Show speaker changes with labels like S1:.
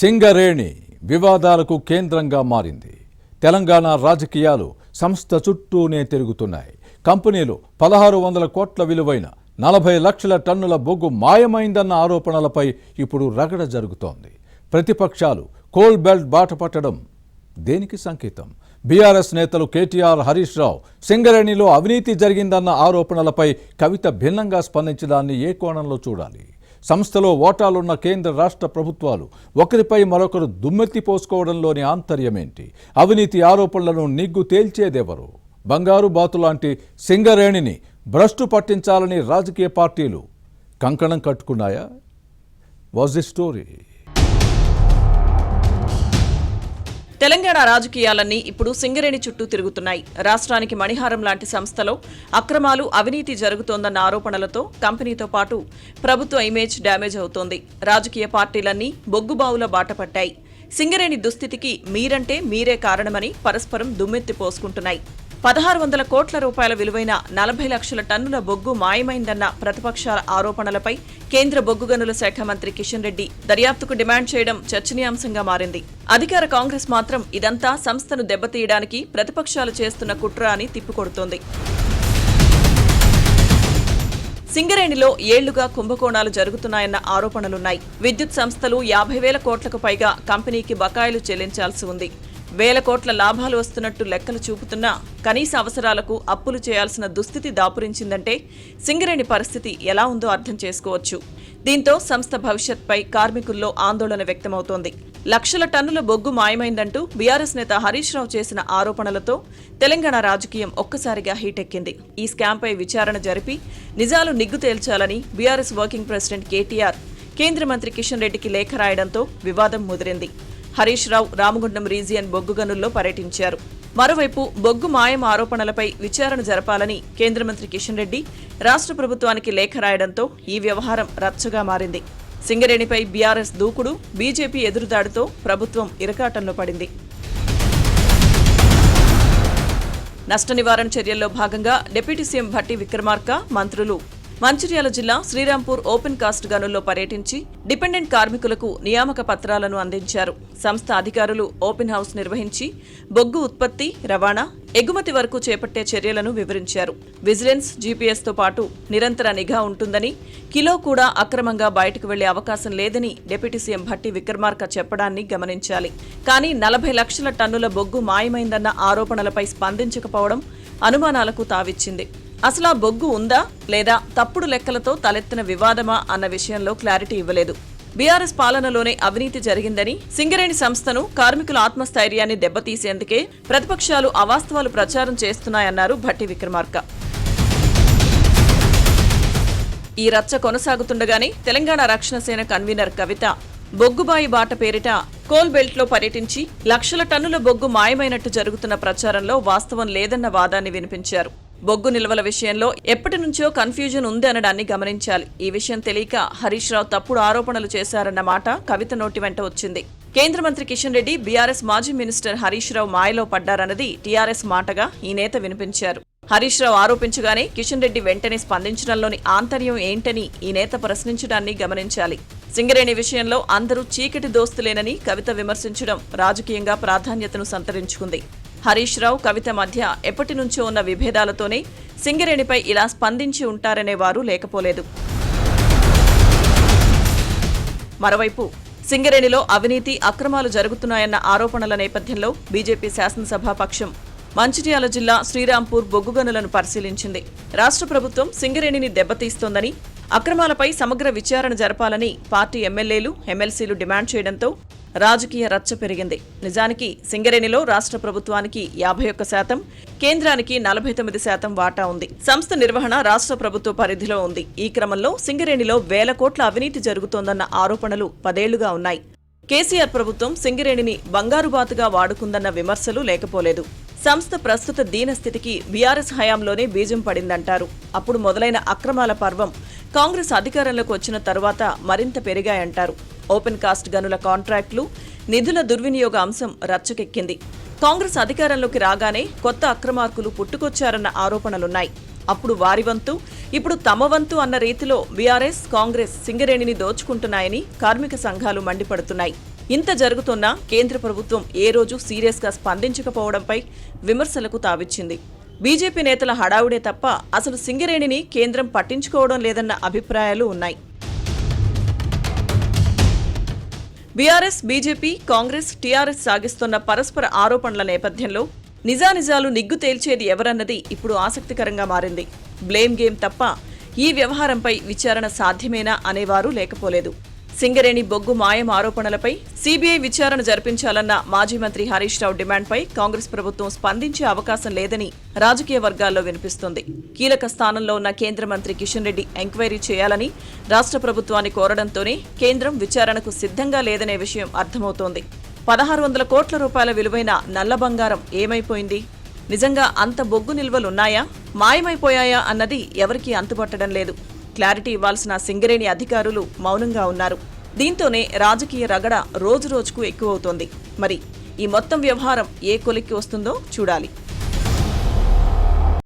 S1: సింగరేణి వివాదాలకు కేంద్రంగా మారింది. తెలంగాణ రాజకీయాలు సంస్థ చుట్టూనే తిరుగుతున్నాయి. కంపెనీలు 1600 కోట్ల విలువైన 40 లక్షల టన్నుల బొగ్గు మాయమైందన్న ఆరోపణలపై ఇప్పుడు రగడ జరుగుతోంది. ప్రతిపక్షాలు కోల్ బెల్ట్ బాట పట్టడం దేనికి సంకేతం? బీఆర్ఎస్ నేతలు కేటీఆర్, హరీష్ రావు సింగరేణిలో అవినీతి జరిగిందన్న ఆరోపణలపై కవిత భిన్నంగా స్పందించడాన్ని ఏ కోణంలో చూడాలి? సంస్థలో ఓటాలున్న కేంద్ర రాష్ట్ర ప్రభుత్వాలు ఒకరిపై మరొకరు దుమ్మెత్తి పోసుకోవడంలోని ఆంతర్యమేంటి? అవినీతి ఆరోపణలను నిగ్గు తేల్చేదెవరు? బంగారు బాతు లాంటి సింగరేణిని భ్రష్టు పట్టించాలని రాజకీయ పార్టీలు కంకణం కట్టుకున్నాయా? Was the story?
S2: తెలంగాణ రాజకీయాలన్నీ ఇప్పుడు సింగరేణి చుట్టూ తిరుగుతున్నాయి. రాష్ట్రానికి మణిహారం లాంటి సంస్థలో అక్రమాలు, అవినీతి జరుగుతోందన్న ఆరోపణలతో కంపెనీతో పాటు ప్రభుత్వ ఇమేజ్ డ్యామేజ్ అవుతోంది. రాజకీయ పార్టీలన్నీ బొగ్గుబావుల బాట పట్టాయి. సింగరేణి దుస్థితికి మీరంటే మీరే కారణమని పరస్పరం దుమ్మెత్తి పోసుకుంటున్నాయి. 1600 కోట్ల రూపాయల విలువైన 40 లక్షల టన్నుల బొగ్గు మాయమైందన్న ప్రతిపక్షాల ఆరోపణలపై కేంద్ర బొగ్గు గనుల శాఖ మంత్రి కిషన్ రెడ్డి దర్యాప్తుకు డిమాండ్ చేయడం చర్చనీయాంశంగా మారింది. అధికార కాంగ్రెస్ మాత్రం ఇదంతా సంస్థను దెబ్బతీయడానికి ప్రతిపక్షాలు చేస్తున్న కుట్ర అని తిప్పికొడుతోంది. సింగరేణిలో ఏళ్లుగా కుంభకోణాలు జరుగుతున్నాయన్న ఆరోపణలున్నాయి. విద్యుత్ సంస్థలు 50,000 కోట్లకు పైగా కంపెనీకి బకాయిలు చెల్లించాల్సి ఉంది. 1,000 కోట్ల లాభాలు వస్తున్నట్టు లెక్కలు చూపుతున్నా కనీస అవసరాలకు అప్పులు చేయాల్సిన దుస్థితి దాపురించిందంటే సింగరేణి పరిస్థితి ఎలా ఉందో అర్థం చేసుకోవచ్చు. దీంతో సంస్థ భవిష్యత్పై కార్మికుల్లో ఆందోళన వ్యక్తమవుతోంది. లక్షల టన్నుల బొగ్గు మాయమైందంటూ బీఆర్ఎస్ నేత హరీష్ రావు చేసిన ఆరోపణలతో తెలంగాణ రాజకీయం ఒక్కసారిగా హీటెక్కింది. ఈ స్కామ్పై విచారణ జరిపి నిజాలు నిగ్గు తేల్చాలని బీఆర్ఎస్ వర్కింగ్ ప్రెసిడెంట్ కేటీఆర్ కేంద్ర మంత్రి కిషన్ రెడ్డికి లేఖ రాయడంతో వివాదం ముదిరింది. హరీష్ రావు రామగుండం రీజియన్ బొగ్గు గనుల్లో పర్యటించారు. మరోవైపు బొగ్గు మాయం ఆరోపణలపై విచారణ జరపాలని కేంద్ర మంత్రి కిషన్ రెడ్డి రాష్ట్ర ప్రభుత్వానికి లేఖ రాయడంతో ఈ వ్యవహారం రచ్చగా మారింది. సింగరేణిపై బీఆర్ఎస్ దూకుడు, బీజేపీ ఎదురుదాడితో ప్రభుత్వం ఇరకాటంలో పడింది. నష్ట నివారణ చర్యల్లో భాగంగా డిప్యూటీ సీఎం భట్టి విక్రమార్క, మంత్రులు మంచిర్యాల జిల్లా శ్రీరాంపూర్ ఓపెన్ కాస్ట్ గనుల్లో పర్యటించి డిపెండెంట్ కార్మికులకు నియామక పత్రాలను అందించారు. సంస్థ అధికారులు ఓపెన్ హౌస్ నిర్వహించి బొగ్గు ఉత్పత్తి, రవాణా, ఎగుమతి వరకు చేపట్టే చర్యలను వివరించారు. విజిలెన్స్, జీపీఎస్తో పాటు నిరంతర నిఘా ఉంటుందని, కిలో కూడా అక్రమంగా బయటకు వెళ్లే అవకాశం లేదని డిప్యూటీ సీఎం భట్టి విక్రమార్క చెప్పడాన్ని గమనించాలి. కానీ 40 లక్షల టన్నుల బొగ్గు మాయమైందన్న ఆరోపణలపై స్పందించకపోవడం అనుమానాలకు తావిచ్చింది. అసలు ఆ బొగ్గు ఉందా లేదా తప్పుడు లెక్కలతో తలెత్తిన వివాదమా అన్న విషయంలో క్లారిటీ ఇవ్వలేదు. బీఆర్ఎస్ పాలనలోనే అవినీతి జరిగిందని, సింగరేణి సంస్థను కార్మికుల ఆత్మస్థైర్యాన్ని దెబ్బతీసేందుకే ప్రతిపక్షాలు అవాస్తవాలు ప్రచారం చేస్తున్నాయన్నారు భట్టి విక్రమార్క. ఈ రచ్చ కొనసాగుతుండగానే తెలంగాణ రక్షణ సేన కన్వీనర్ కవిత బొగ్గుబాయి బాట పేరిట కోల్ బెల్ట్లో పర్యటించి లక్షల టన్నుల బొగ్గు మాయమైనట్టు జరుగుతున్న ప్రచారంలో వాస్తవం లేదన్న వాదాన్ని వినిపించారు. బొగ్గు నిల్వల విషయంలో ఎప్పటి నుంచో కన్ఫ్యూజన్ ఉంది అనడాన్ని గమనించాలి. ఈ విషయం తెలియక హరీష్ రావు తప్పుడు ఆరోపణలు చేశారన్న మాట కవిత నోటి వెంట వచ్చింది. కేంద్ర మంత్రి కిషన్ రెడ్డి బీఆర్ఎస్ మాజీ మినిస్టర్ హరీష్ రావు మాయలో పడ్డారన్నది టీఆర్ఎస్ మాటగా ఈ నేత వినిపించారు. హరీష్ రావు ఆరోపించగానే కిషన్ రెడ్డి వెంటనే స్పందించడంలోని ఆంతర్యం ఏంటని ఈ నేత ప్రశ్నించడాన్ని గమనించాలి. సింగరేణి విషయంలో అందరూ చీకటి దోస్తులేనని కవిత విమర్శించడం రాజకీయంగా ప్రాధాన్యతను సంతరించుకుంది. హరీష్ రావు, కవిత మధ్య ఎప్పటి నుంచో ఉన్న విభేదాలతోనే సింగరేణిపై ఇలా స్పందించి ఉంటారనేవారు లేకపోలేదు. మరోవైపు సింగరేణిలో అవినీతి, అక్రమాలు జరుగుతున్నాయన్న ఆరోపణల నేపథ్యంలో బీజేపీ శాసనసభాపక్షం మంచిర్యాల జిల్లా శ్రీరాంపూర్ బొగ్గు గనులను పరిశీలించింది. రాష్ట్ర ప్రభుత్వం సింగరేణిని దెబ్బతీస్తోందని, అక్రమాలపై సమగ్ర విచారణ జరపాలని పార్టీ ఎమ్మెల్యేలు, ఎమ్మెల్సీలు డిమాండ్ చేయడంతో రాజకీయ రచ్చ పెరిగింది. నిజానికి సింగరేణిలో రాష్ట్ర ప్రభుత్వానికి 51%, కేంద్రానికి 49% వాటా ఉంది. సంస్థ నిర్వహణ రాష్ట్ర ప్రభుత్వ పరిధిలో ఉంది. ఈ క్రమంలో సింగరేణిలో 1,000 కోట్ల అవినీతి జరుగుతోందన్న ఆరోపణలు 10 ఏళ్లుగా ఉన్నాయి. కేసీఆర్ ప్రభుత్వం సింగరేణిని బంగారుబాతుగా వాడుకుందన్న విమర్శలు లేకపోలేదు. సంస్థ ప్రస్తుత దీనస్థితికి బీఆర్ఎస్ హయాంలోనే బీజం పడిందంటారు. అప్పుడు మొదలైన అక్రమాల పర్వం కాంగ్రెస్ అధికారంలోకి వచ్చిన తరువాత మరింత పెరిగాయంటారు. ఓపెన్ కాస్ట్ గనుల కాంట్రాక్టులు, నిధుల దుర్వినియోగ అంశం రచ్చకెక్కింది. కాంగ్రెస్ అధికారంలోకి రాగానే కొత్త అక్రమార్కులు పుట్టుకొచ్చారన్న ఆరోపణలున్నాయి. అప్పుడు వారి వంతు, ఇప్పుడు తమ వంతు అన్న రీతిలో బీఆర్ఎస్, కాంగ్రెస్ సింగరేణిని దోచుకుంటున్నాయని కార్మిక సంఘాలు మండిపడుతున్నాయి. ఇంత జరుగుతున్నా కేంద్ర ప్రభుత్వం ఏ రోజు సీరియస్గా స్పందించకపోవడంపై విమర్శలకు తావిచ్చింది. బీజేపీ నేతల హడావుడే తప్ప అసలు సింగరేణిని కేంద్రం పట్టించుకోవడం లేదన్న అభిప్రాయాలు ఉన్నాయి. బీఆర్ఎస్, బీజేపీ, కాంగ్రెస్, టీఆర్ఎస్ సాగిస్తున్న పరస్పర ఆరోపణల నేపథ్యంలో నిజానిజాలు నిగ్గు తేల్చేది ఎవరన్నది ఇప్పుడు ఆసక్తికరంగా మారింది. బ్లేమ్ గేమ్ తప్ప ఈ వ్యవహారంపై విచారణ సాధ్యమేనా అనేవారు లేకపోలేదు. సింగరేణి బొగ్గు మాయం ఆరోపణలపై సీబీఐ విచారణ జరిపించాలన్న మాజీ మంత్రి హరీష్ రావు డిమాండ్పై కాంగ్రెస్ ప్రభుత్వం స్పందించే అవకాశం లేదని రాజకీయ వర్గాల్లో వినిపిస్తోంది. కీలక స్థానంలో ఉన్న కేంద్ర మంత్రి కిషన్ రెడ్డి ఎంక్వైరీ చేయాలని రాష్ట్ర ప్రభుత్వాన్ని కోరడంతోనే కేంద్రం విచారణకు సిద్ధంగా లేదనే విషయం అర్థమవుతోంది. 1600 కోట్ల రూపాయల విలువైన నల్ల బంగారం ఏమైపోయింది? నిజంగా అంత బొగ్గు నిల్వలున్నాయా, మాయమైపోయాయా అన్నది ఎవరికీ అంతుపట్టడం లేదు. క్లారిటీ ఇవ్వాల్సిన సింగరేణి అధికారులు మౌనంగా ఉన్నారు. దీంతోనే రాజకీయ రగడ రోజురోజుకు ఎక్కువవుతోంది. మరి ఈ మొత్తం వ్యవహారం ఏ కొలిక్కి వస్తుందో చూడాలి.